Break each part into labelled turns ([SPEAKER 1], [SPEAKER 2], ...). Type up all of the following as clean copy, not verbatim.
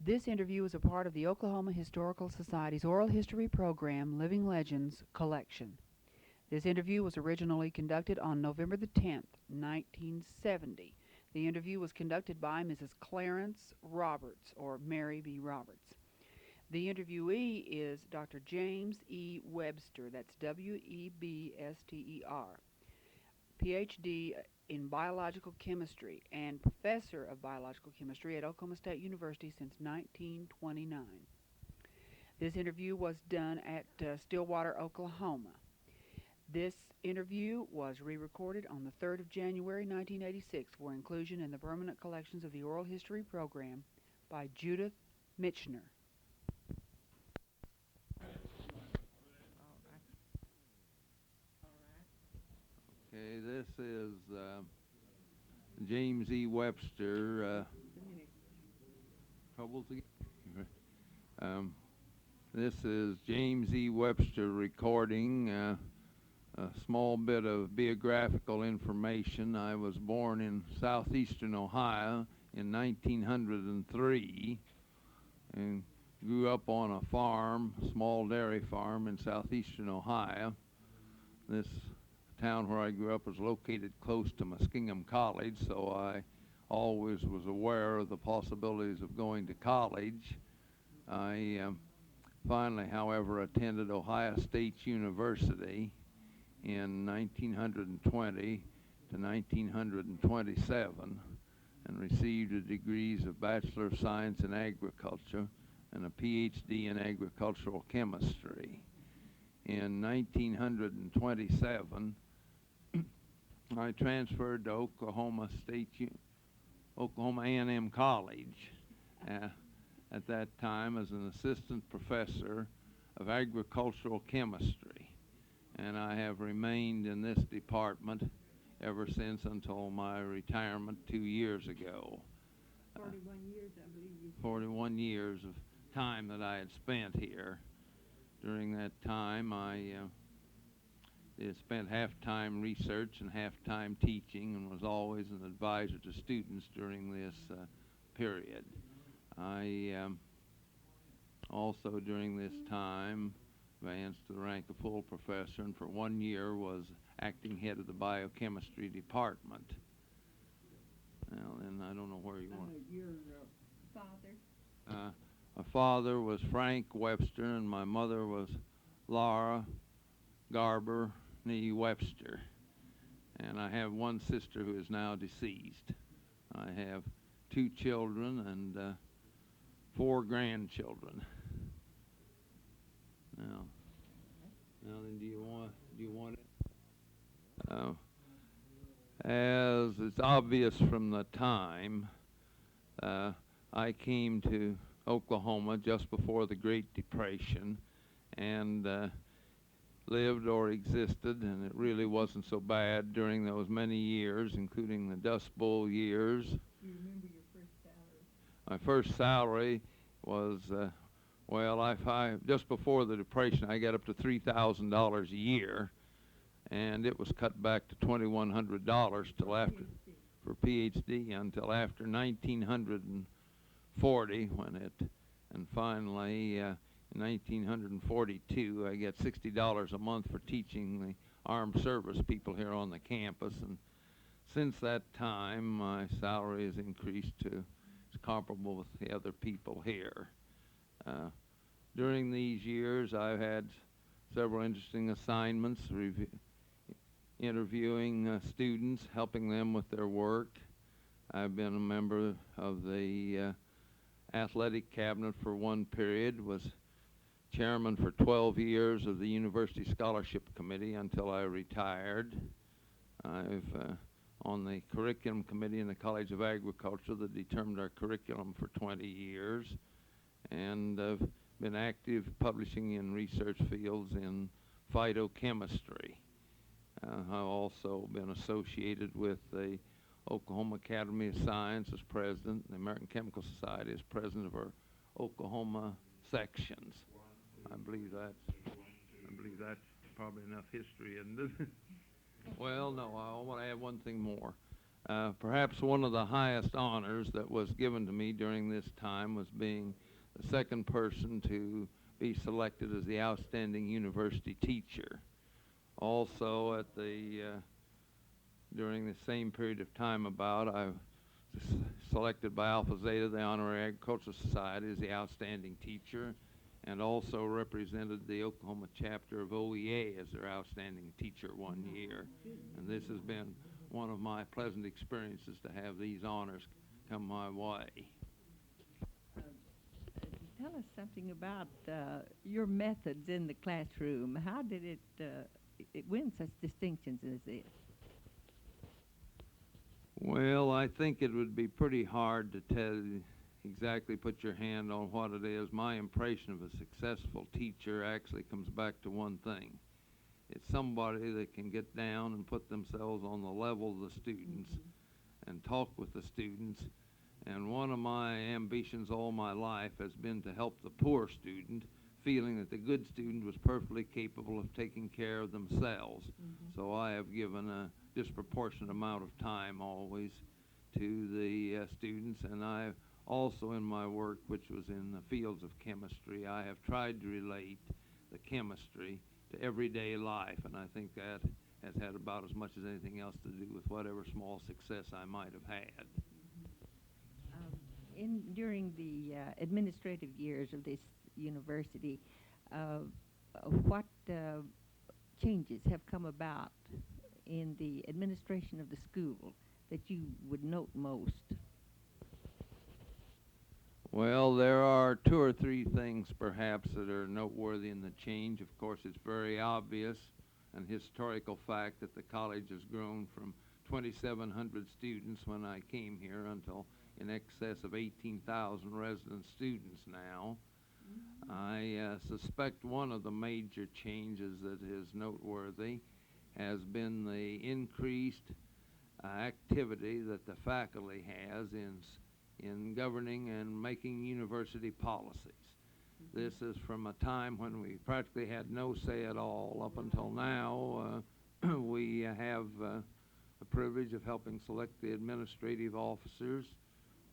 [SPEAKER 1] This interview is a part of the Oklahoma Historical Society's Oral History Program, Living Legends Collection. This interview was originally conducted on November the 10th, 1970. The interview was conducted by Mrs. Clarence Roberts, or Mary B. Roberts. The interviewee is Dr. James E. Webster, that's Webster, PhD in biological chemistry and professor of biological chemistry at Oklahoma State University since 1929. This interview was done at Stillwater, Oklahoma. This interview was re-recorded on the 3rd of January 1986 for inclusion in the permanent collections of the Oral History Program by Judith Michener.
[SPEAKER 2] Okay, this is James E. Webster. Troubles again? This is James E. Webster recording a small bit of biographical information. I was born in southeastern Ohio in 1903 and grew up on a farm, a small dairy farm in southeastern Ohio. This town where I grew up was located close to Muskingum College, so I always was aware of the possibilities of going to college. I finally, however, attended Ohio State University in 1920 to 1927 and received the degrees of Bachelor of Science in Agriculture and a PhD in Agricultural Chemistry. In 1927, I transferred to Oklahoma A&M College at that time as an assistant professor of agricultural chemistry, and I have remained in this department ever since until my retirement 2 years ago.
[SPEAKER 1] 41 years, I believe.
[SPEAKER 2] 41 years of time that I had spent here. During that time, I spent half-time research and half-time teaching and was always an advisor to students during this period. I also, during this time, advanced to the rank of full professor and for 1 year was acting head of the biochemistry department. Well, then I don't know where you want.
[SPEAKER 1] Your father?
[SPEAKER 2] My father was Frank Webster and my mother was Laura Garber Nee Webster. And I have one sister who is now deceased. I have 2 children and 4 grandchildren. Now then, do you want it? As it's obvious from the time, I came to Oklahoma just before the Great Depression and lived or existed, and it really wasn't so bad during those many years, including the Dust Bowl years.
[SPEAKER 1] Do you remember your first salary?
[SPEAKER 2] My first salary was, just before the Depression, I got up to $3,000 a year, and it was cut back to $2,100 till after for PhD until after 1940 and finally in 1942 I got $60 a month for teaching the armed service people here on the campus, and since that time my salary has increased to comparable with the other people here. During these years I've had several interesting assignments, interviewing students, helping them with their work. I've been a member of the athletic cabinet for one period, was chairman for 12 years of the University Scholarship Committee until I retired. I've on the curriculum committee in the College of Agriculture that determined our curriculum for 20 years, and I've been active publishing in research fields in phytochemistry. I've also been associated with the Oklahoma Academy of Science as president, the American Chemical Society as president of our Oklahoma sections. I believe that's probably enough history, isn't it? Well, no, I want to add one thing more. Perhaps one of the highest honors that was given to me during this time was being the second person to be selected as the outstanding university teacher. Also, during the same period of time I was selected by Alpha Zeta, the Honorary Agricultural Society, as the outstanding teacher, and also represented the Oklahoma chapter of OEA as their outstanding teacher one year. And this has been one of my pleasant experiences to have these honors come my way.
[SPEAKER 3] Tell us something about your methods in the classroom. How did it win such distinctions as this?
[SPEAKER 2] Well, I think it would be pretty hard to exactly put your hand on what it is. My impression of a successful teacher actually comes back to one thing. It's somebody that can get down and put themselves on the level of the students and talk with the students. And one of my ambitions all my life has been to help the poor student, feeling that the good student was perfectly capable of taking care of themselves. So I have given a disproportionate amount of time always to the students, and I also in my work, which was in the fields of chemistry, I have tried to relate the chemistry to everyday life, and I think that has had about as much as anything else to do with whatever small success I might have had.
[SPEAKER 3] During the administrative years of this university, what changes have come about in the administration of the school that you would note most?
[SPEAKER 2] Well, there are two or three things perhaps that are noteworthy in the change. Of course, it's very obvious and historical fact that the college has grown from 2,700 students when I came here until in excess of 18,000 resident students now. I suspect one of the major changes that is noteworthy has been the increased activity that the faculty has in governing and making university policies. This is from a time when we practically had no say at all. Up until now, we have the privilege of helping select the administrative officers,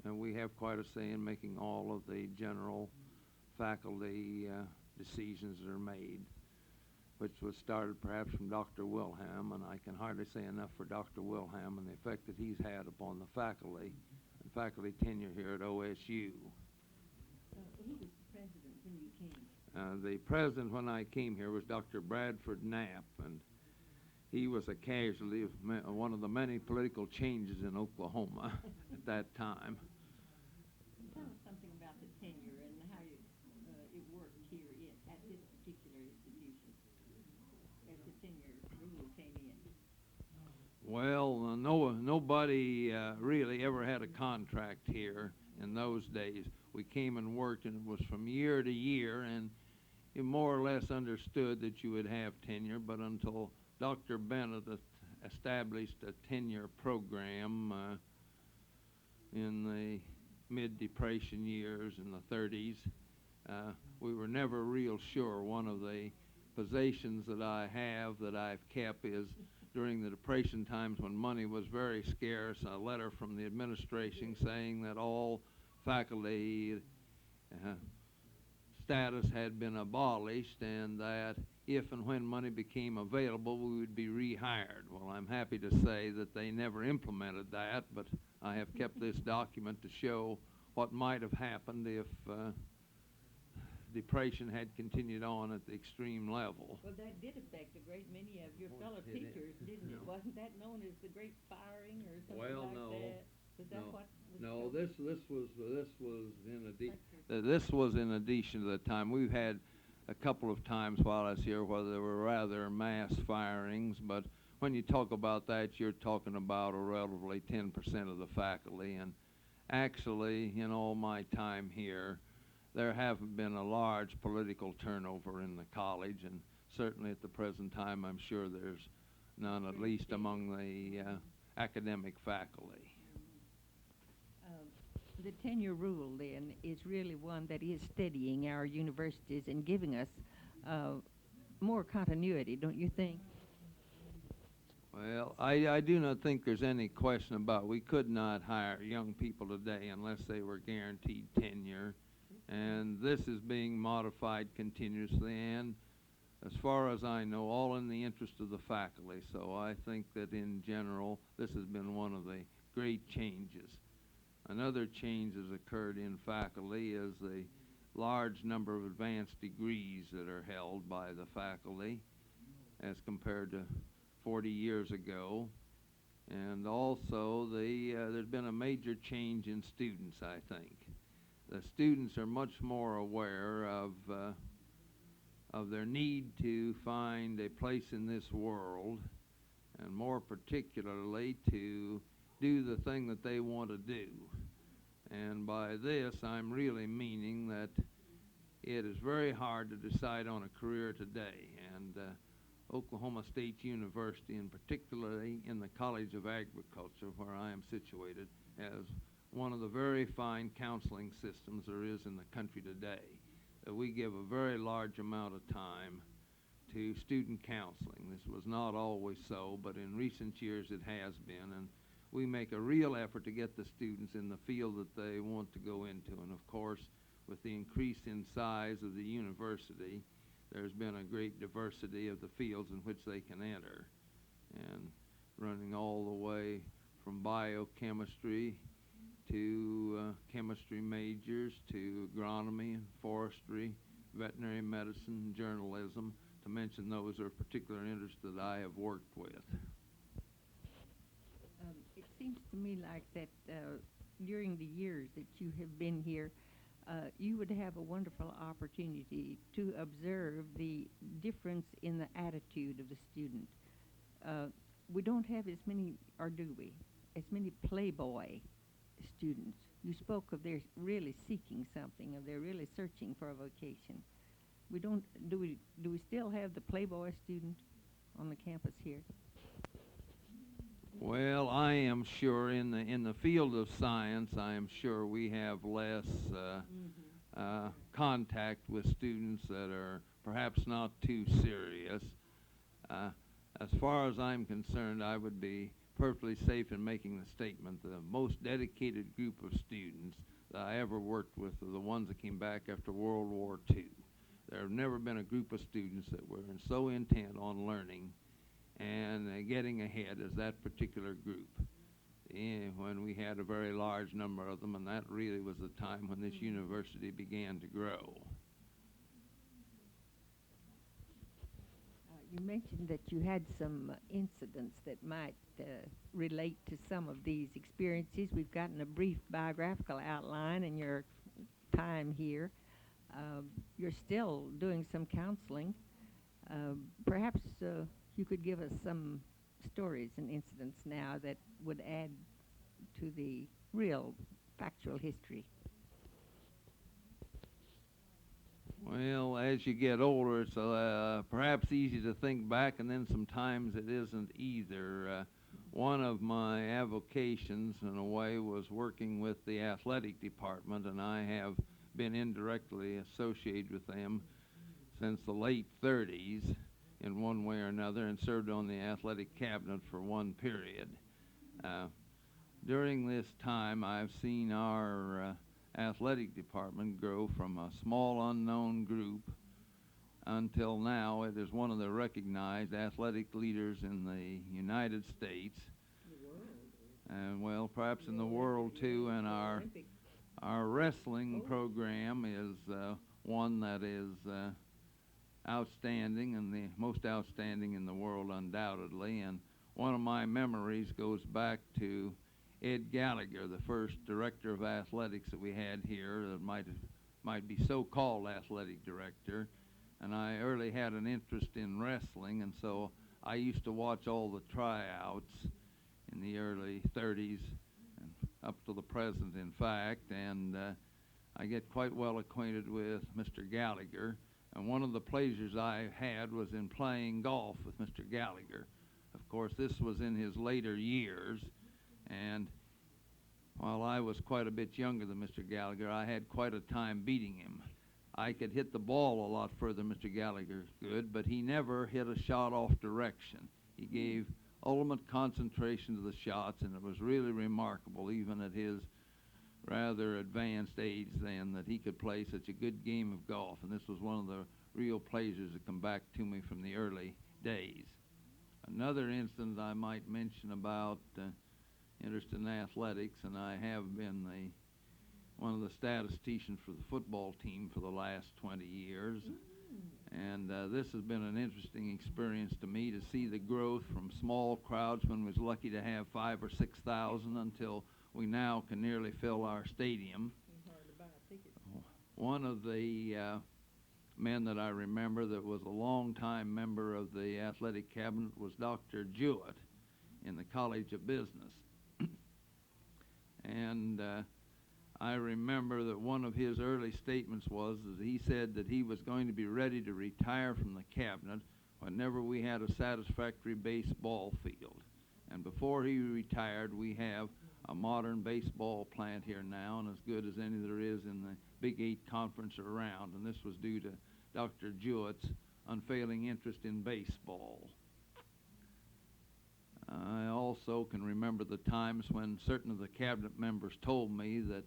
[SPEAKER 2] and we have quite a say in making all of the general faculty decisions that are made, which was started perhaps from Dr. Wilhelm, and I can hardly say enough for Dr. Wilhelm and the effect that he's had upon the faculty and faculty tenure here at OSU.
[SPEAKER 3] Who was the president when you came?
[SPEAKER 2] The president when I came here was Dr. Bradford Knapp, and he was a casualty of one of the many political changes in Oklahoma at that time.
[SPEAKER 3] Tell us something about the tenure and how it worked here at this particular institution as the tenure rule came in.
[SPEAKER 2] Well, nobody really ever had a contract here in those days. We came and worked, and it was from year to year, and you more or less understood that you would have tenure, but until Dr. Bennett established a tenure program in the mid-Depression years in the 30s, we were never real sure. One of the possessions that I have that I've kept is during the Depression times when money was very scarce, a letter from the administration saying that all faculty status had been abolished and that if and when money became available, we would be rehired. Well, I'm happy to say that they never implemented that, but I have kept this document to show what might have happened if Depression had continued on at the extreme level.
[SPEAKER 3] Well, that did affect a great many of your fellow teachers, didn't it? Wasn't that known as the Great Firing or something like that? Was that what was
[SPEAKER 2] No, this was in addition to the time. We've had a couple of times while I was here where there were rather mass firings, but when you talk about that, you're talking about a relatively 10% of the faculty. And actually, in all my time here, there haven't been a large political turnover in the college, and certainly at the present time, I'm sure there's none, at least among the academic faculty.
[SPEAKER 3] The tenure rule, then, is really one that is steadying our universities and giving us more continuity, don't you think?
[SPEAKER 2] Well, I do not think there's any question about we could not hire young people today unless they were guaranteed tenure. And this is being modified continuously and, as far as I know, all in the interest of the faculty. So I think that in general, this has been one of the great changes. Another change that's occurred in faculty is the large number of advanced degrees that are held by the faculty as compared to 40 years ago. And also, there's been a major change in students, I think. The students are much more aware of their need to find a place in this world, and more particularly to do the thing that they want to do. And by this, I'm really meaning that it is very hard to decide on a career today. And Oklahoma State University, and particularly in the College of Agriculture, where I am situated, has one of the very fine counseling systems there is in the country today. We give a very large amount of time to student counseling. This was not always so, but in recent years it has been, and we make a real effort to get the students in the field that they want to go into. And of course, with the increase in size of the university, there's been a great diversity of the fields in which they can enter, and running all the way from biochemistry to chemistry majors to agronomy and forestry, veterinary medicine, journalism, to mention those of particular interest that I have worked with.
[SPEAKER 3] It seems to me like that during the years that you have been here, you would have a wonderful opportunity to observe the difference in the attitude of the student. We don't have as many, or do we, as many playboy students. You spoke of they're really seeking something, of they're really searching for a vocation. We don't, do we still have the playboy student on the campus here?
[SPEAKER 2] Well, I am sure in the field of science, I am sure we have less contact with students that are perhaps not too serious. As far as I'm concerned, I would be perfectly safe in making the statement the most dedicated group of students that I ever worked with are the ones that came back after World War II. There have never been a group of students that were so intent on learning and getting ahead as that particular group. When we had a very large number of them, and that really was the time when this university began to grow.
[SPEAKER 3] You mentioned that you had some incidents that might relate to some of these experiences. We've gotten a brief biographical outline in your time here. You're still doing some counseling. Perhaps you could give us some stories and incidents now that would add to the real factual history.
[SPEAKER 2] Well, as you get older, it's perhaps easy to think back, and then sometimes it isn't either. One of my avocations, in a way, was working with the athletic department, and I have been indirectly associated with them since the late 30s in one way or another, and served on the athletic cabinet for one period. During this time, I've seen our athletic department grow from a small unknown group until now it is one of the recognized athletic leaders in the United States, and well, perhaps in the world too. And our wrestling program is one that is outstanding, and the most outstanding in the world undoubtedly. And one of my memories goes back to Ed Gallagher, the first director of athletics that we had here, that might be so-called athletic director. And I early had an interest in wrestling, and so I used to watch all the tryouts in the early 30s and up to the present, in fact. And I get quite well acquainted with Mr. Gallagher. And one of the pleasures I had was in playing golf with Mr. Gallagher. Of course, this was in his later years. And while I was quite a bit younger than Mr. Gallagher, I had quite a time beating him. I could hit the ball a lot further than Mr. Gallagher could, but he never hit a shot off direction. He gave ultimate concentration to the shots, and it was really remarkable, even at his rather advanced age then, that he could play such a good game of golf. And this was one of the real pleasures that come back to me from the early days. Another instance I might mention about interest in athletics, and I have been one of the statisticians for the football team for the last 20 years. And this has been an interesting experience to me to see the growth from small crowds when we was lucky to have 5,000 or 6,000 until we now can nearly fill our stadium. One of the men that I remember that was a long-time member of the athletic cabinet was Dr. Jewett in the College of Business. And I remember that one of his early statements was that he said that he was going to be ready to retire from the cabinet whenever we had a satisfactory baseball field. And before he retired, we have a modern baseball plant here now, and as good as any there is in the Big 8 conference around. And this was due to Dr. Jewett's unfailing interest in baseball. I also can remember the times when certain of the cabinet members told me that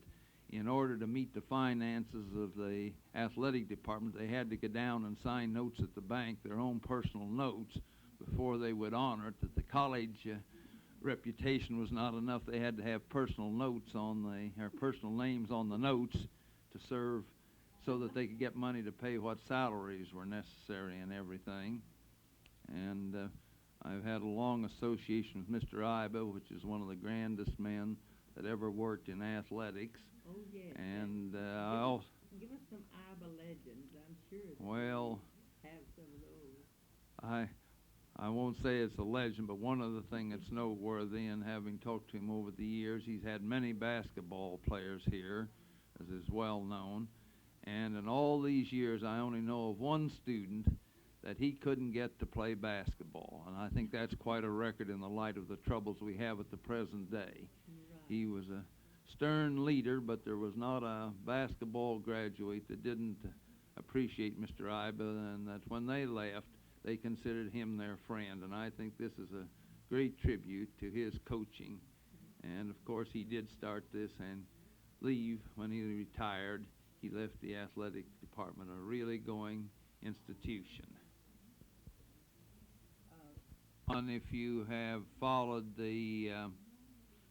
[SPEAKER 2] in order to meet the finances of the athletic department, they had to go down and sign notes at the bank, their own personal notes, before they would honor it, that the college reputation was not enough. They had to have personal notes on or personal names on the notes to serve so that they could get money to pay what salaries were necessary and everything. And I've had a long association with Mr. Iba, which is one of the grandest men that ever worked in athletics.
[SPEAKER 3] Oh, yes.
[SPEAKER 2] And I also...
[SPEAKER 3] Give us some Iba legends. I'm sure
[SPEAKER 2] well,
[SPEAKER 3] have some of those.
[SPEAKER 2] I won't say it's a legend, but one of the things that's noteworthy, and having talked to him over the years, he's had many basketball players here, as is well known. And in all these years, I only know of one student that he couldn't get to play basketball. And I think that's quite a record in the light of the troubles we have at the present day.
[SPEAKER 3] Right.
[SPEAKER 2] He was a stern leader, but there was not a basketball graduate that didn't appreciate Mr. Iba, and that when they left, they considered him their friend. And I think this is a great tribute to his coaching. And of course, he did start this and leave when he retired. He left the athletic department, a really going institution. And if you have followed the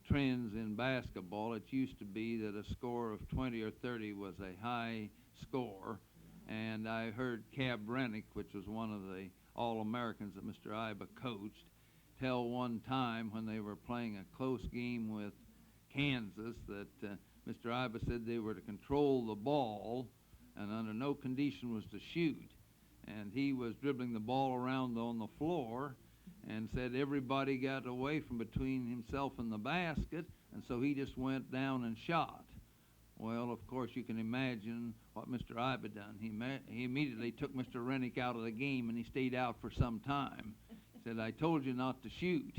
[SPEAKER 2] trends in basketball, it used to be that a score of 20 or 30 was a high score. And I heard Cab Rennick, which was one of the All-Americans that Mr. Iba coached, tell one time when they were playing a close game with Kansas that Mr. Iba said they were to control the ball and under no condition was to shoot. And he was dribbling the ball around on the floor and said everybody got away from between himself and the basket, and so he just went down and shot. Well, of course, you can imagine what Mr. Iba done. He immediately took Mr. Rennick out of the game, and he stayed out for some time. He said, "I told you not to shoot."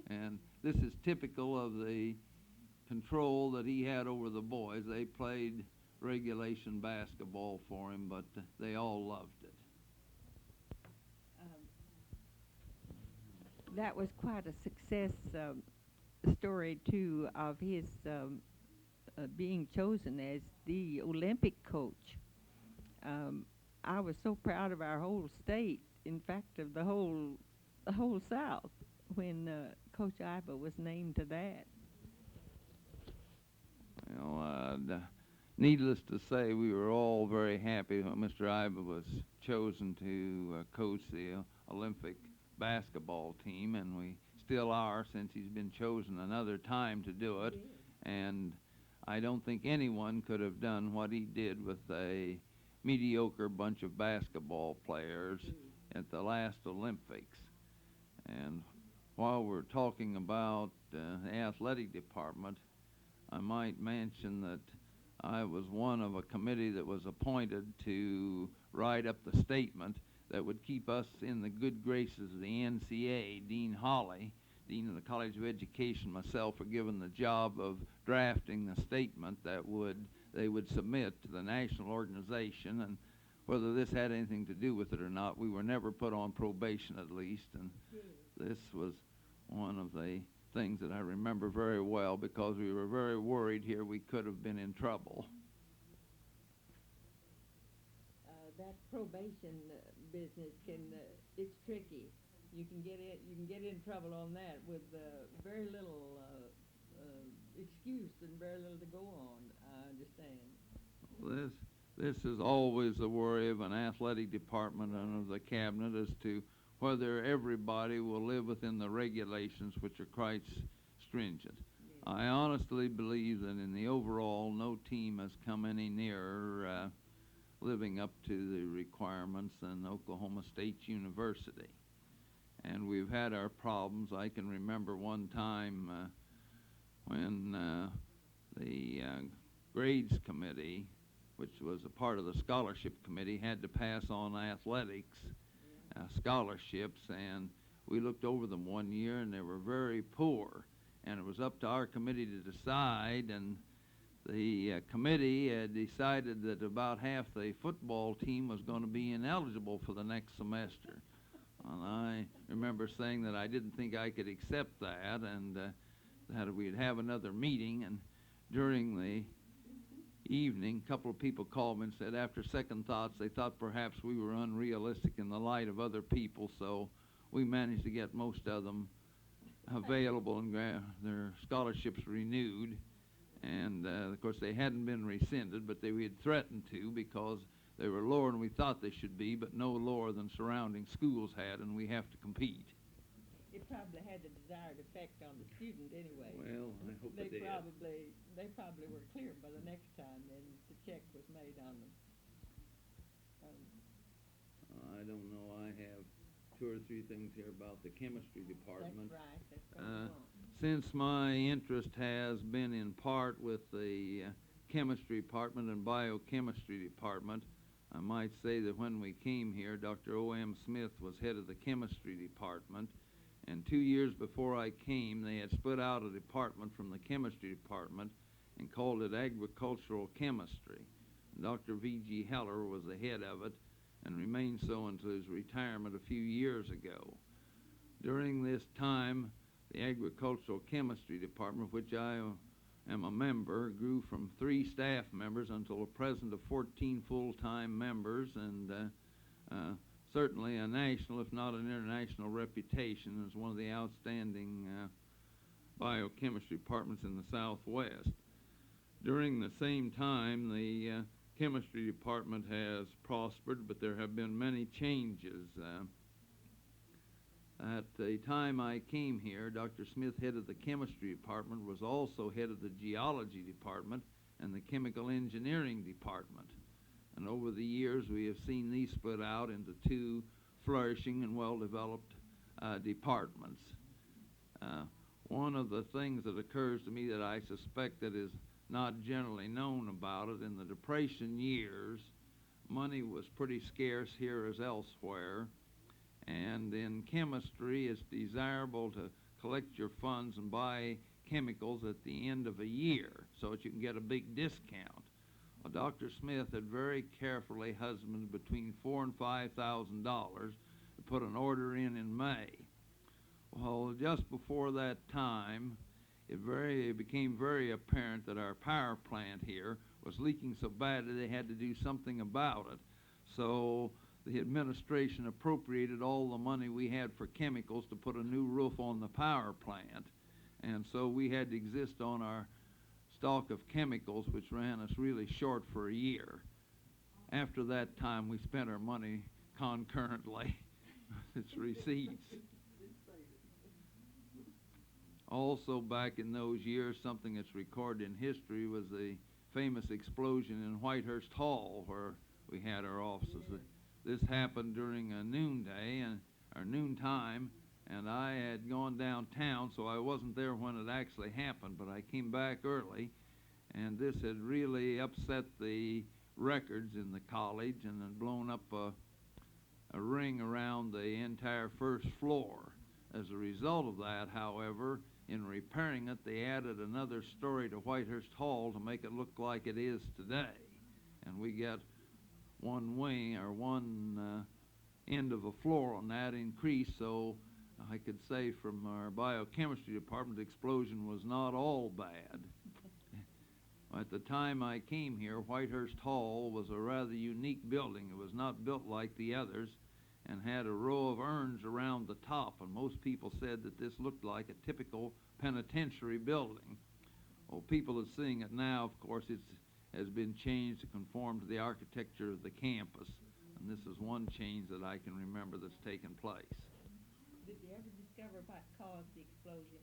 [SPEAKER 2] And this is typical of the control that he had over the boys. They played regulation basketball for him, but they all loved it.
[SPEAKER 3] That was quite a success story, too, of his being chosen as the Olympic coach. I was so proud of our whole state, in fact, of the whole South, when Coach Iba was named to that.
[SPEAKER 2] Well, needless to say, we were all very happy when Mr. Iba was chosen to coach the Olympic basketball team, and we still are, since he's been chosen another time to do it. And I don't think anyone could have done what he did with a mediocre bunch of basketball players at the last Olympics. And while we're talking about the athletic department, I might mention that I was one of a committee that was appointed to write up the statement that would keep us in the good graces of the NCA. Dean Hawley, Dean of the College of Education, myself were given the job of drafting the statement that they would submit to the national organization. And whether this had anything to do with it or not, we were never put on probation, at least. And this was one of the things that I remember very well because we were very worried here we could have been in trouble.
[SPEAKER 3] That probation business it's tricky. You can get in trouble on that with very little excuse and very little to go on. I understand.
[SPEAKER 2] This is always the worry of an athletic department and of the cabinet as to whether everybody will live within the regulations, which are quite stringent.
[SPEAKER 3] Yes.
[SPEAKER 2] I honestly believe that in the overall, no team has come any nearer living up to the requirements than Oklahoma State University. And we've had our problems. I can remember one time when the grades committee, which was a part of the scholarship committee, had to pass on athletics scholarships, and we looked over them one year and they were very poor, and it was up to our committee to decide, and the committee had decided that about half the football team was going to be ineligible for the next semester. And I remember saying that I didn't think I could accept that, and that we'd have another meeting. And during the evening, a couple of people called me and said after second thoughts they thought perhaps we were unrealistic in the light of other people, so we managed to get most of them available and their scholarships renewed. And of course they hadn't been rescinded, but we had threatened to because they were lower than we thought they should be, but no lower than surrounding schools had, and we have to compete.
[SPEAKER 3] It probably had the desired effect on the student anyway.
[SPEAKER 2] Well, I hope it did.
[SPEAKER 3] They probably were clear by the next time then the check was made on them.
[SPEAKER 2] I don't know. I have 2 or 3 things here about the chemistry department.
[SPEAKER 3] That's right. That's what we want.
[SPEAKER 2] Since my interest has been in part with the chemistry department and biochemistry department, I might say that when we came here, Dr. O.M. Smith was head of the chemistry department, and 2 years before I came, they had split out a department from the chemistry department and called it agricultural chemistry. Dr. V.G. Heller was the head of it and remained so until his retirement a few years ago. During this time, the agricultural chemistry department, of which I am a member, grew from 3 staff members until a present of 14 full-time members, and certainly a national, if not an international reputation as one of the outstanding biochemistry departments in the Southwest. During the same time, the chemistry department has prospered, but there have been many changes. At the time I came here, Dr. Smith, head of the chemistry department, was also head of the geology department and the chemical engineering department. And over the years, we have seen these split out into 2 flourishing and well-developed departments. One of the things that occurs to me that I suspect that is not generally known about it, in the Depression years, money was pretty scarce here as elsewhere, and in chemistry it's desirable to collect your funds and buy chemicals at the end of a year so that you can get a big discount. Well, Dr. Smith had very carefully husbanded between $4,000 and $5,000 to put an order in May. Well, just before that time, it became very apparent that our power plant here was leaking so badly they had to do something about it. So the administration appropriated all the money we had for chemicals to put a new roof on the power plant. And so we had to exist on our stock of chemicals, which ran us really short for a year. After that time, we spent our money concurrently with its receipts. Also, back in those years, something that's recorded in history was the famous explosion in Whitehurst Hall, where we had our offices. This happened during a noontime, and I had gone downtown, so I wasn't there when it actually happened, but I came back early, and this had really upset the records in the college and had blown up a ring around the entire first floor. As a result of that, however, in repairing it, they added another story to Whitehurst Hall to make it look like it is today. And we got one wing or one end of a floor on that increased, so I could say from our biochemistry department, the explosion was not all bad. At the time I came here, Whitehurst Hall was a rather unique building. It was not built like the others and had a row of urns around the top, and most people said that this looked like a typical penitentiary building. Well, people are seeing it now. Of course, it has been changed to conform to the architecture of the campus, and this is one change that I can remember that's taken place.
[SPEAKER 3] Did you ever discover what caused the explosion?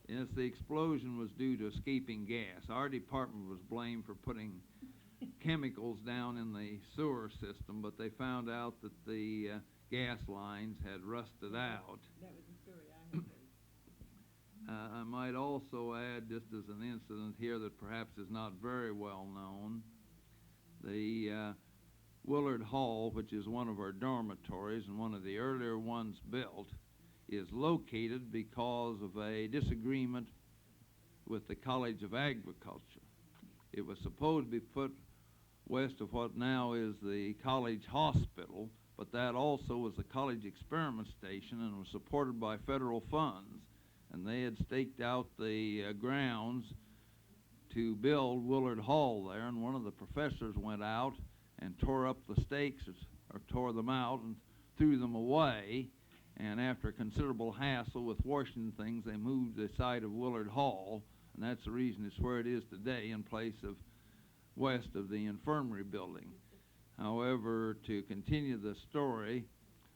[SPEAKER 2] Yes, the explosion was due to escaping gas. Our department was blamed for putting chemicals down in the sewer system, but they found out that the gas lines had rusted out.
[SPEAKER 3] That was the story I heard.
[SPEAKER 2] I might also add, just as an incident here that perhaps is not very well known, the Willard Hall, which is one of our dormitories and one of the earlier ones built, is located because of a disagreement with the College of Agriculture. It was supposed to be put west of what now is the college hospital, but that also was the college experiment station and was supported by federal funds. And they had staked out the grounds to build Willard Hall there, and one of the professors went out and tore up the stakes, or tore them out and threw them away. And after considerable hassle with washing things, they moved the site of Willard Hall, and that's the reason it's where it is today, in place of west of the infirmary building. However, to continue the story,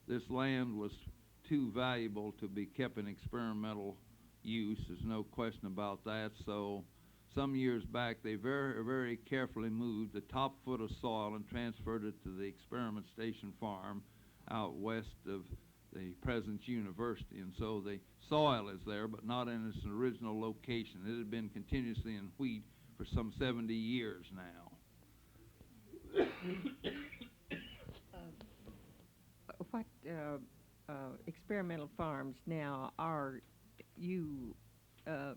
[SPEAKER 2] this land was too valuable to be kept in experimental use. There's no question about that. So some years back, they very, very carefully moved the top foot of soil and transferred it to the experiment station farm out west of the present university. And so the soil is there, but not in its original location. It had been continuously in wheat for some 70 years now.
[SPEAKER 3] What experimental farms now are you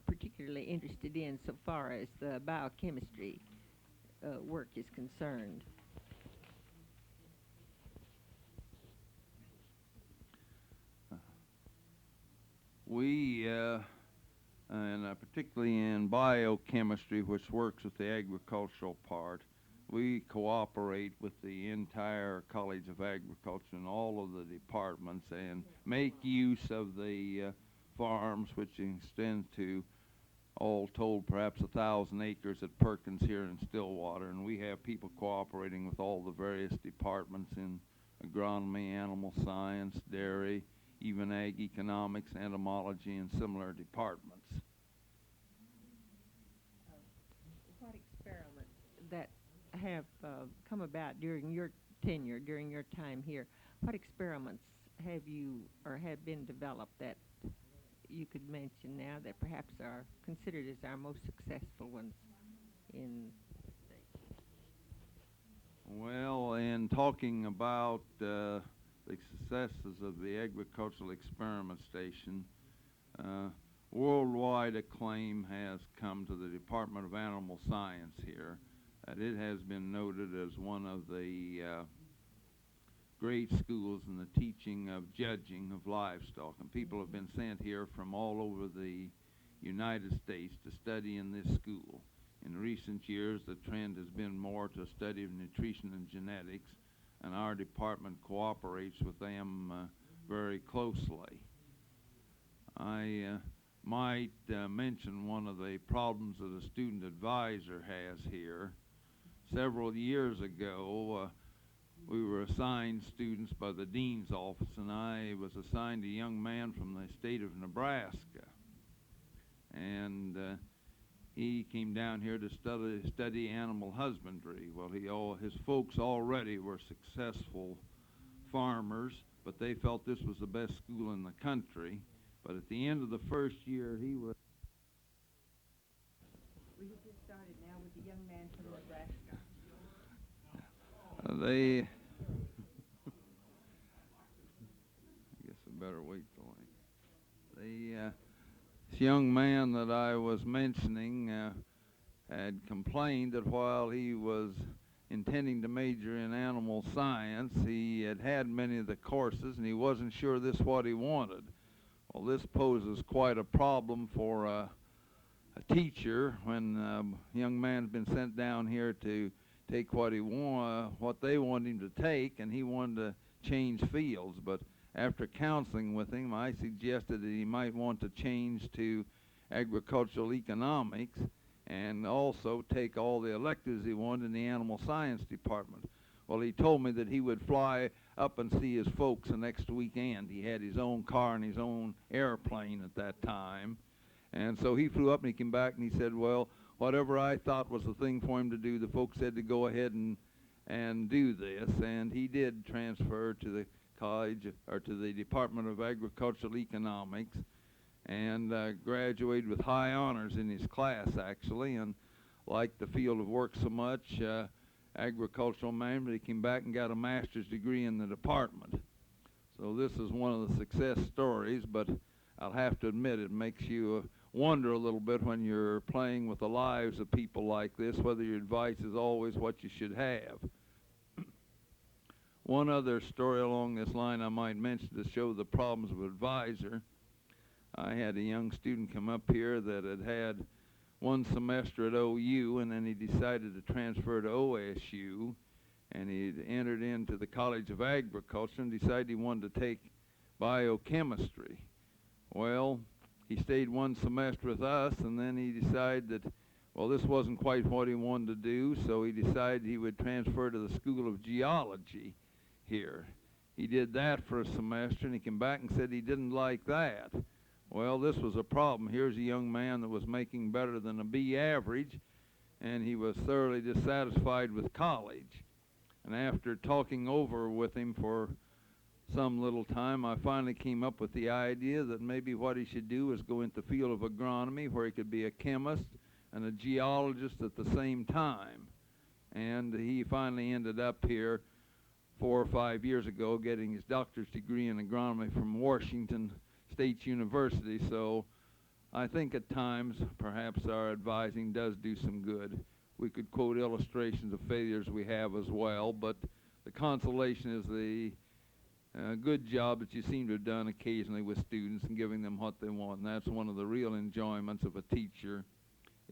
[SPEAKER 3] particularly interested in so far as the biochemistry work is concerned?
[SPEAKER 2] We, and particularly in biochemistry, which works with the agricultural part, we cooperate with the entire College of Agriculture and all of the departments and make use of the farms, which extend to, all told, perhaps 1,000 acres at Perkins here in Stillwater. And we have people cooperating with all the various departments in agronomy, animal science, dairy, even ag economics, entomology, and similar departments.
[SPEAKER 3] What experiments that have come about during your tenure, during your time here, what experiments have you or have been developed that you could mention now that perhaps are considered as our most successful ones in the state?
[SPEAKER 2] Well, in talking about the successes of the agricultural experiment station, worldwide acclaim has come to the Department of Animal Science here. It has been noted as one of the great schools in the teaching of judging of livestock, and people have been sent here from all over the United States to study in this school. In recent years, the trend has been more to a study of nutrition and genetics, and our department cooperates with them very closely. I might mention one of the problems that a student advisor has here. Several years ago, we were assigned students by the dean's office, and I was assigned a young man from the state of Nebraska. And he came down here to study animal husbandry. Well, his folks already were successful farmers, but they felt this was the best school in the country. But at the end of the first year, he was...
[SPEAKER 3] We have just started now with the young man from Nebraska.
[SPEAKER 2] I guess I better wait till this young man that I was mentioning had complained that while he was intending to major in animal science, he had had many of the courses and he wasn't sure this what he wanted. Well, this poses quite a problem for a teacher when a young man's been sent down here to take what they want him to take, and he wanted to change fields. But after counseling with him, I suggested that he might want to change to agricultural economics and also take all the electives he wanted in the animal science department. Well, he told me that he would fly up and see his folks the next weekend. He had his own car and his own airplane at that time. And so he flew up and he came back and he said, well, whatever I thought was the thing for him to do, the folks said to go ahead and do this. And he did transfer to the college, or to the Department of Agricultural Economics, and graduated with high honors in his class, actually, and liked the field of work so much, agricultural management, he came back and got a master's degree in the department. So this is one of the success stories, but I'll have to admit it makes you wonder a little bit when you're playing with the lives of people like this, whether your advice is always what you should have. One other story along this line I might mention to show the problems of advisor. I had a young student come up here that had had one semester at OU, and then he decided to transfer to OSU, and he entered into the College of Agriculture and decided he wanted to take biochemistry. Well, he stayed one semester with us, and then he decided that, well, this wasn't quite what he wanted to do, so he decided he would transfer to the School of Geology here. He did that for a semester, and he came back and said he didn't like that. Well, this was a problem. Here's a young man that was making better than a B average, and he was thoroughly dissatisfied with college. And after talking over with him for some little time, I finally came up with the idea that maybe what he should do is go into the field of agronomy, where he could be a chemist and a geologist at the same time. And he finally ended up here 4 or 5 years ago getting his doctor's degree in agronomy from Washington State University. So I think at times perhaps our advising does do some good. We could quote illustrations of failures we have as well, but the consolation is the good job that you seem to have done occasionally with students and giving them what they want. And that's one of the real enjoyments of a teacher,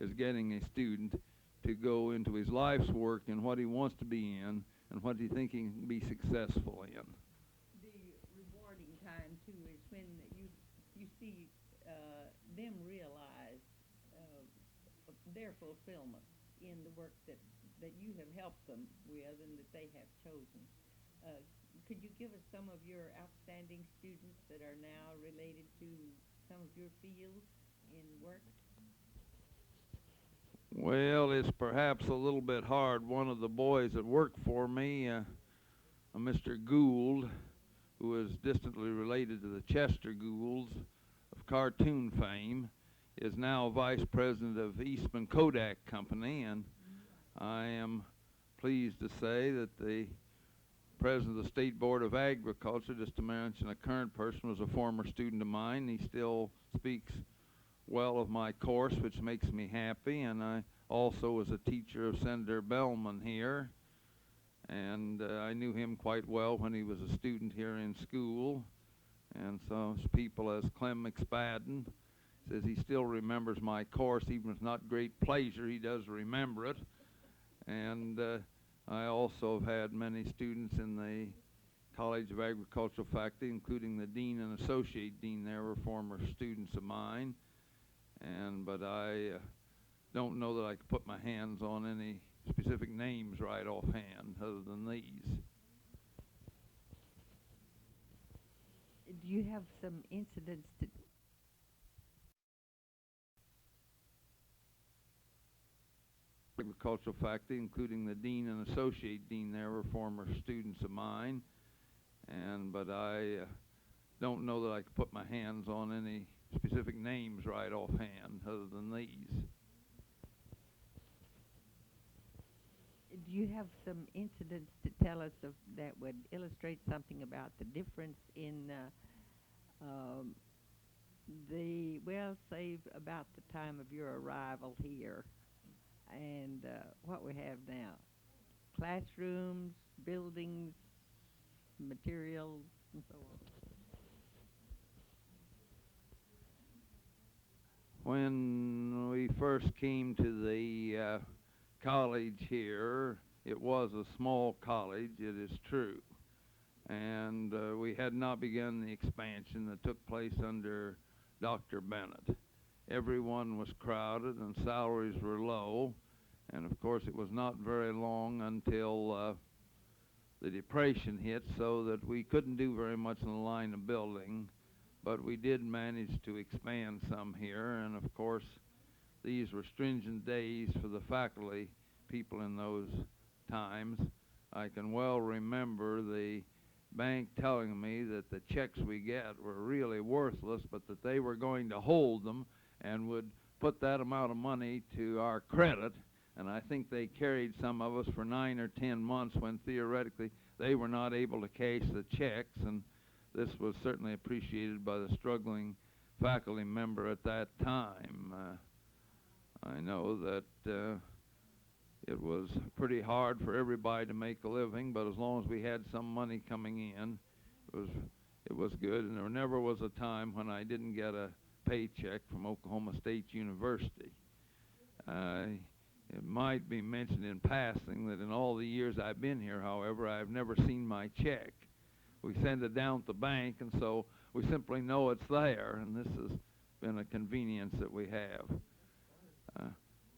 [SPEAKER 2] is getting a student to go into his life's work and what he wants to be in and what he thinks he can be successful in.
[SPEAKER 3] The rewarding time too is when you see them realize their fulfillment in the work that you have helped them with and that they have chosen. Could you give us some of your outstanding students that are now related to some of your fields in work?
[SPEAKER 2] Well, it's perhaps a little bit hard. One of the boys that worked for me, Mr. Gould, who is distantly related to the Chester Goulds of cartoon fame, is now vice president of Eastman Kodak Company, and I am pleased to say that the president of the State Board of Agriculture, just to mention a current person, was a former student of mine. He still speaks well of my course, which makes me happy, and I also was a teacher of Senator Bellman here, and I knew him quite well when he was a student here in school. And so people as Clem McSpadden says he still remembers my course, even if it's not great pleasure, he does remember it. And I also have had many students in the College of Agricultural faculty, including the dean and associate dean there were former students of mine. But I don't know that I could put my hands on any specific names right offhand other than these.
[SPEAKER 3] Do you have some incidents to
[SPEAKER 2] Agricultural faculty, including the dean and associate dean there were former students of mine. But I don't know that I could put my hands on any specific names right offhand other than these.
[SPEAKER 3] Do you have some incidents to tell us of that would illustrate something about the difference in say about the time of your arrival here and what we have now? Classrooms, buildings, materials, and so on.
[SPEAKER 2] When we first came to the college here, it was a small college, it is true. And we had not begun the expansion that took place under Dr. Bennett. Everyone was crowded and salaries were low. And of course, it was not very long until the Depression hit, so that we couldn't do very much in the line of building. But we did manage to expand some here, and of course, these were stringent days for the faculty people in those times. I can well remember the bank telling me that the checks we get were really worthless, but that they were going to hold them and would put that amount of money to our credit. And I think they carried some of us for 9 or 10 months when theoretically they were not able to cash the checks, and this was certainly appreciated by the struggling faculty member at that time. I know that it was pretty hard for everybody to make a living, but as long as we had some money coming in, it was good. And there never was a time when I didn't get a paycheck from Oklahoma State University. It might be mentioned in passing that in all the years I've been here, however, I've never seen my check. We send it down to the bank, and so we simply know it's there, and this has been a convenience that we have.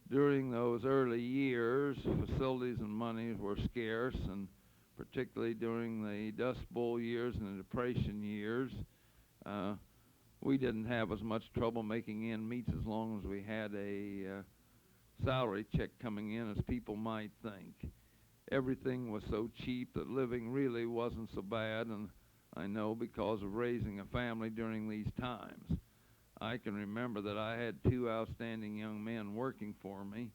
[SPEAKER 2] During those early years, facilities and money were scarce, and particularly during the Dust Bowl years and the Depression years, we didn't have as much trouble making ends meet as long as we had a salary check coming in as people might think. Everything was so cheap that living really wasn't so bad, and I know because of raising a family during these times. I can remember that I had 2 outstanding young men working for me,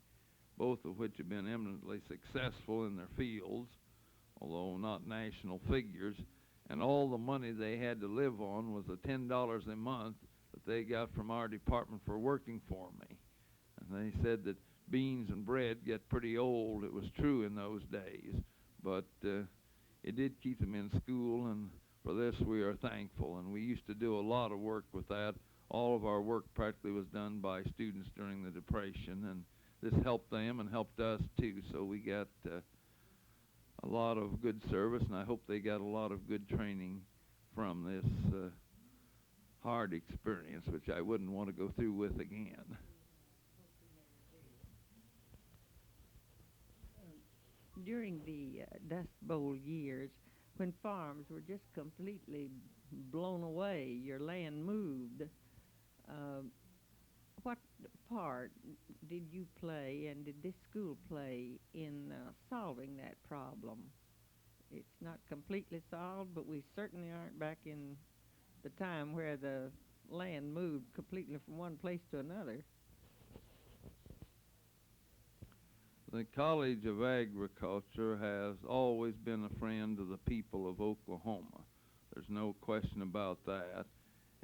[SPEAKER 2] both of which had been eminently successful in their fields, although not national figures, and all the money they had to live on was the $10 a month that they got from our department for working for me. And they said that beans and bread get pretty old. It was true in those days, but it did keep them in school, and for this we are thankful. And we used to do a lot of work with that. All of our work practically was done by students during the Depression, and this helped them and helped us too. So we got a lot of good service, and I hope they got a lot of good training from this hard experience, which I wouldn't want to go through with again.
[SPEAKER 3] During the Dust Bowl years, when farms were just completely blown away, your land moved, what part did you play and did this school play in solving that problem? It's not completely solved, but we certainly aren't back in the time where the land moved completely from one place to another.
[SPEAKER 2] The College of Agriculture has always been a friend of the people of Oklahoma. There's no question about that.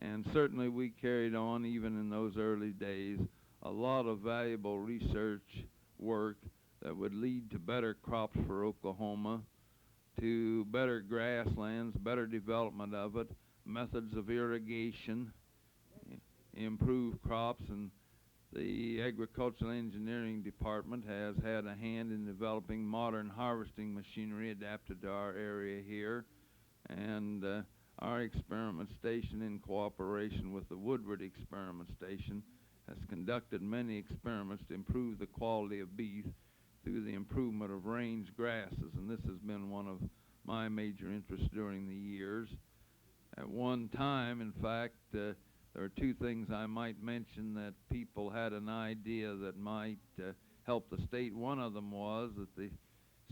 [SPEAKER 2] And certainly we carried on, even in those early days, a lot of valuable research work that would lead to better crops for Oklahoma, to better grasslands, better development of it, methods of irrigation, improved crops, and the Agricultural Engineering Department has had a hand in developing modern harvesting machinery adapted to our area here, and our experiment station, in cooperation with the Woodward Experiment Station, has conducted many experiments to improve the quality of beef through the improvement of range grasses, and this has been one of my major interests during the years. At one time, in fact, there are 2 things I might mention that people had an idea that might help the state. One of them was that the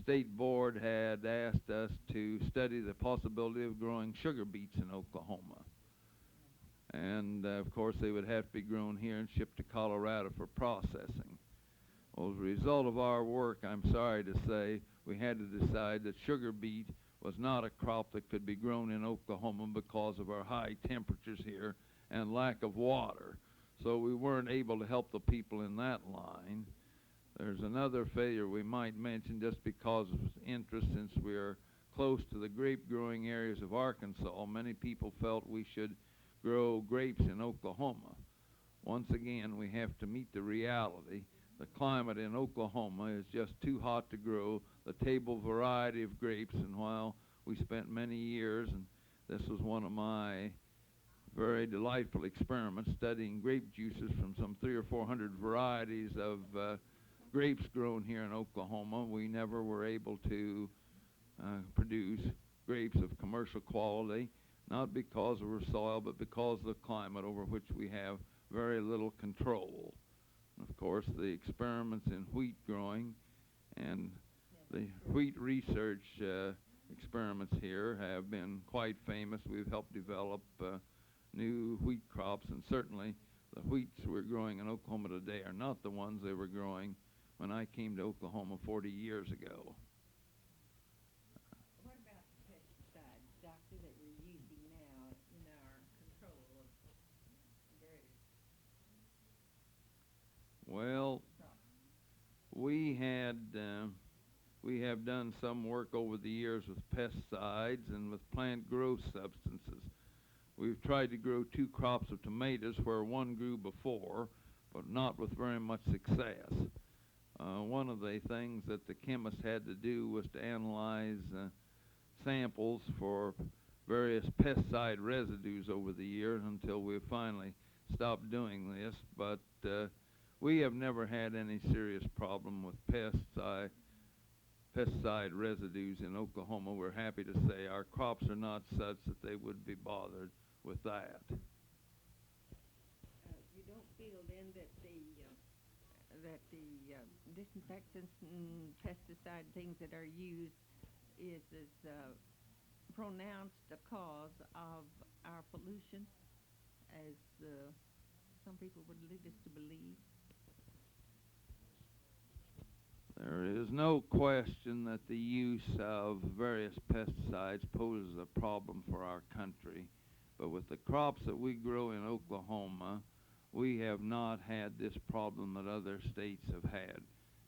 [SPEAKER 2] State Board had asked us to study the possibility of growing sugar beets in Oklahoma. And of course they would have to be grown here and shipped to Colorado for processing. Well, as a result of our work, I'm sorry to say, we had to decide that sugar beet was not a crop that could be grown in Oklahoma because of our high temperatures here and lack of water. So we weren't able to help the people in that line. There's another failure we might mention just because of interest, since we are close to the grape growing areas of Arkansas. Many people felt we should grow grapes in Oklahoma. once again, we have to meet the reality. The climate in Oklahoma is just too hot to grow the table variety of grapes, and while we spent many years, and this was one of my very delightful experiments, studying grape juices from some 300 or 400 varieties of grapes grown here in Oklahoma, we never were able to produce grapes of commercial quality, not because of our soil, but because of the climate over which we have very little control. Of course, the experiments in wheat growing and the wheat research experiments here have been quite famous. We've helped develop new wheat crops, and certainly the wheats we're growing in Oklahoma today are not the ones they were growing when I came to Oklahoma 40 years ago.
[SPEAKER 3] What about the pesticides, Doctor, that we're using now in our control of various
[SPEAKER 2] Well,
[SPEAKER 3] crops?
[SPEAKER 2] we have done some work over the years with pesticides and with plant growth substances. We've tried to grow 2 crops of tomatoes where one grew before, but not with very much success. One of the things that the chemist had to do was to analyze samples for various pesticide residues over the years until we finally stopped doing this, but we have never had any serious problem with pesticide residues in Oklahoma. We're happy to say our crops are not such that they would be bothered with that.
[SPEAKER 3] You don't feel then that the disinfectants and pesticide things that are used is as pronounced a cause of our pollution as some people would lead us to believe?
[SPEAKER 2] There is no question that the use of various pesticides poses a problem for our country, but with the crops that we grow in Oklahoma, we have not had this problem that other states have had.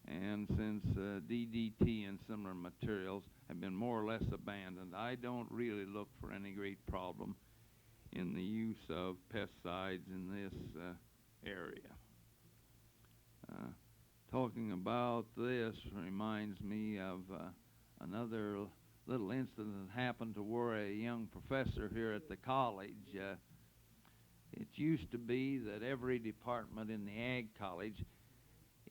[SPEAKER 2] And since DDT and similar materials have been more or less abandoned, I don't really look for any great problem in the use of pesticides in this area. Talking about this reminds me of another little incident that happened to a young professor here at the college. It used to be that every department in the Ag College,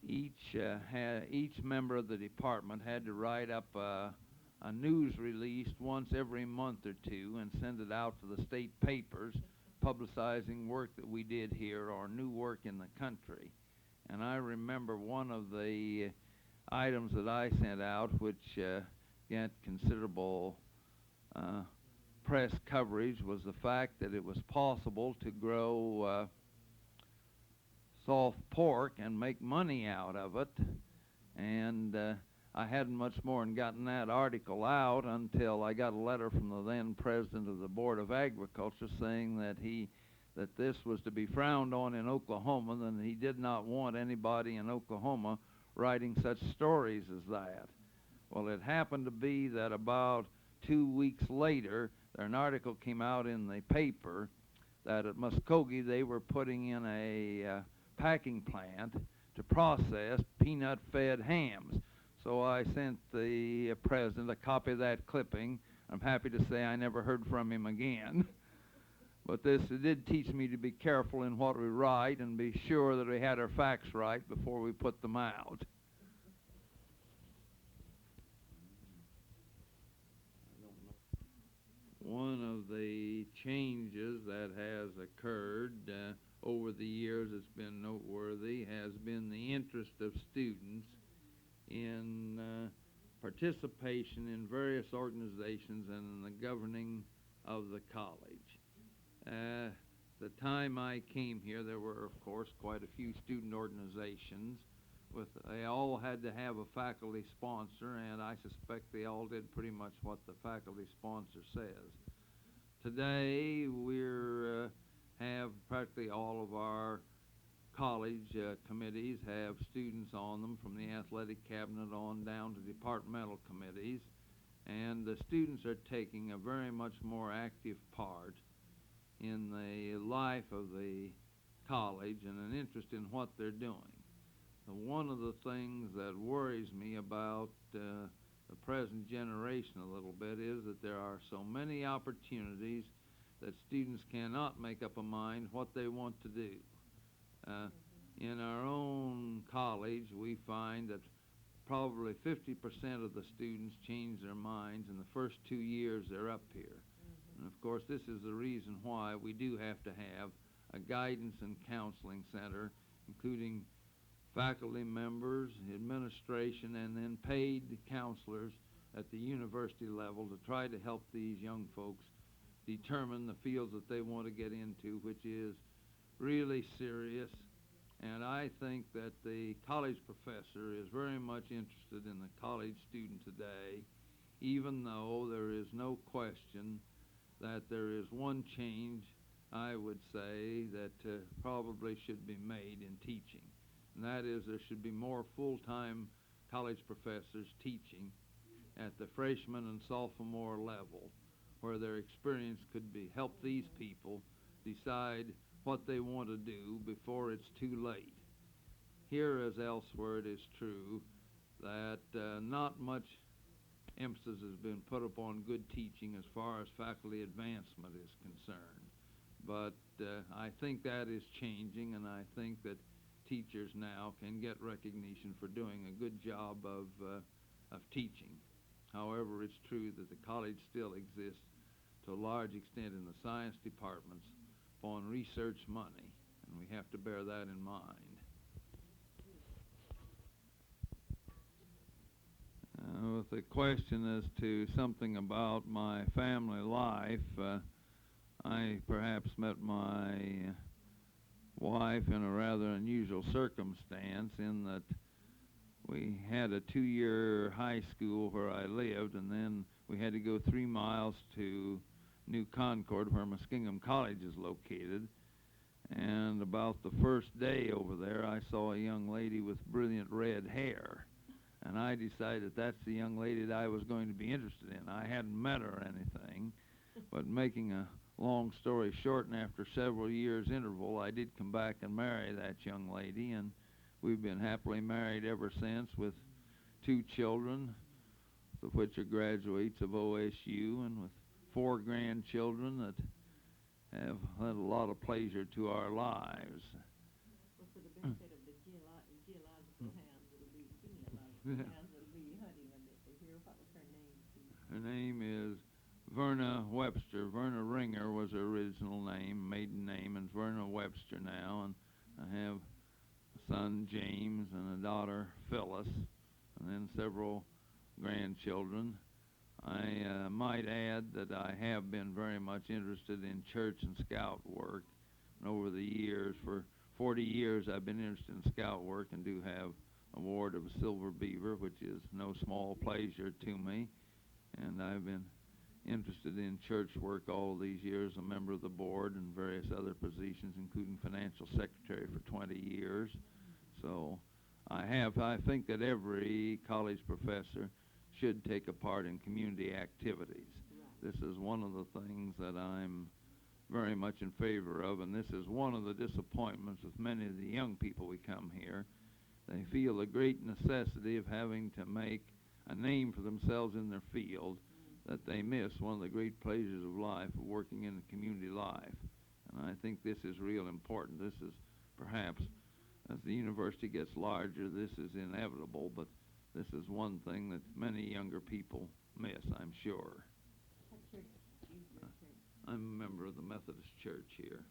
[SPEAKER 2] each member of the department had to write up a news release once every month or two and send it out to the state papers, publicizing work that we did here or new work in the country. And I remember one of the items that I sent out, which got considerable press coverage, was the fact that it was possible to grow soft pork and make money out of it. And I hadn't much more than gotten that article out until I got a letter from the then president of the Board of Agriculture saying that this was to be frowned on in Oklahoma, and he did not want anybody in Oklahoma writing such stories as that. Well, it happened to be that about 2 weeks later, an article came out in the paper that at Muskogee they were putting in a packing plant to process peanut-fed hams. So I sent the president a copy of that clipping. I'm happy to say I never heard from him again. But this did teach me to be careful in what we write and be sure that we had our facts right before we put them out. One of the changes that has occurred over the years that's been noteworthy has been the interest of students in participation in various organizations and in the governing of the college. The time I came here, there were, of course, quite a few student organizations. They all had to have a faculty sponsor, and I suspect they all did pretty much what the faculty sponsor says. Today, we have practically all of our college committees have students on them, from the athletic cabinet on down to departmental committees, and the students are taking a very much more active part in the life of the college and an interest in what they're doing. So one of the things that worries me about the present generation a little bit is that there are so many opportunities that students cannot make up a mind what they want to do. In our own college, we find that probably 50% of the students change their minds in the first 2 years they're up here. And of course, this is the reason why we do have to have a guidance and counseling center, including faculty members, administration, and then paid counselors at the university level to try to help these young folks determine the fields that they want to get into, which is really serious. And I think that the college professor is very much interested in the college student today, even though there is no question that there is one change, I would say, that probably should be made in teaching. And that is there should be more full-time college professors teaching at the freshman and sophomore level, where their experience could be help these people decide what they want to do before it's too late. Here as elsewhere, it is true that not much emphasis has been put upon good teaching as far as faculty advancement is concerned. But I think that is changing, and I think that teachers now can get recognition for doing a good job of teaching. However, it's true that the college still exists to a large extent in the science departments upon research money, and we have to bear that in mind. With the question as to something about my family life, I perhaps met my wife in a rather unusual circumstance in that we had a 2-year high school where I lived, and then we had to go 3 miles to New Concord, where Muskingum College is located. And about the first day over there, I saw a young lady with brilliant red hair. And I decided that's the young lady that I was going to be interested in. I hadn't met her or anything, but making a long story short, and after several years' interval, I did come back and marry that young lady, and we've been happily married ever since with 2 children, of which are graduates of OSU, and with 4 grandchildren that have led a lot of pleasure to our lives.
[SPEAKER 3] Well, for the benefit of the geological hands that'll be genealogical hands that'll be hunting a bit here, what was her name, please?
[SPEAKER 2] Her name is Verna Webster. Verna Ringer was her original name, maiden name, and Verna Webster now. And I have a son, James, and a daughter, Phyllis, and then several grandchildren. I might add that I have been very much interested in church and scout work. And over the years, for 40 years, I've been interested in scout work and do have a award of a silver beaver, which is no small pleasure to me. And I've been interested in church work all of these years, a member of the board and various other positions, including financial secretary for 20 years. So I think that every college professor should take a part in community activities. This is one of the things that I'm very much in favor of, and this is one of the disappointments with many of the young people we come here. They feel the great necessity of having to make a name for themselves in their field, that they miss one of the great pleasures of life, of working in the community life. And I think this is real important. This is perhaps, as the university gets larger, this is inevitable, but this is one thing that many younger people miss, I'm sure.
[SPEAKER 3] What church is your church?
[SPEAKER 2] I'm a member of the Methodist Church here.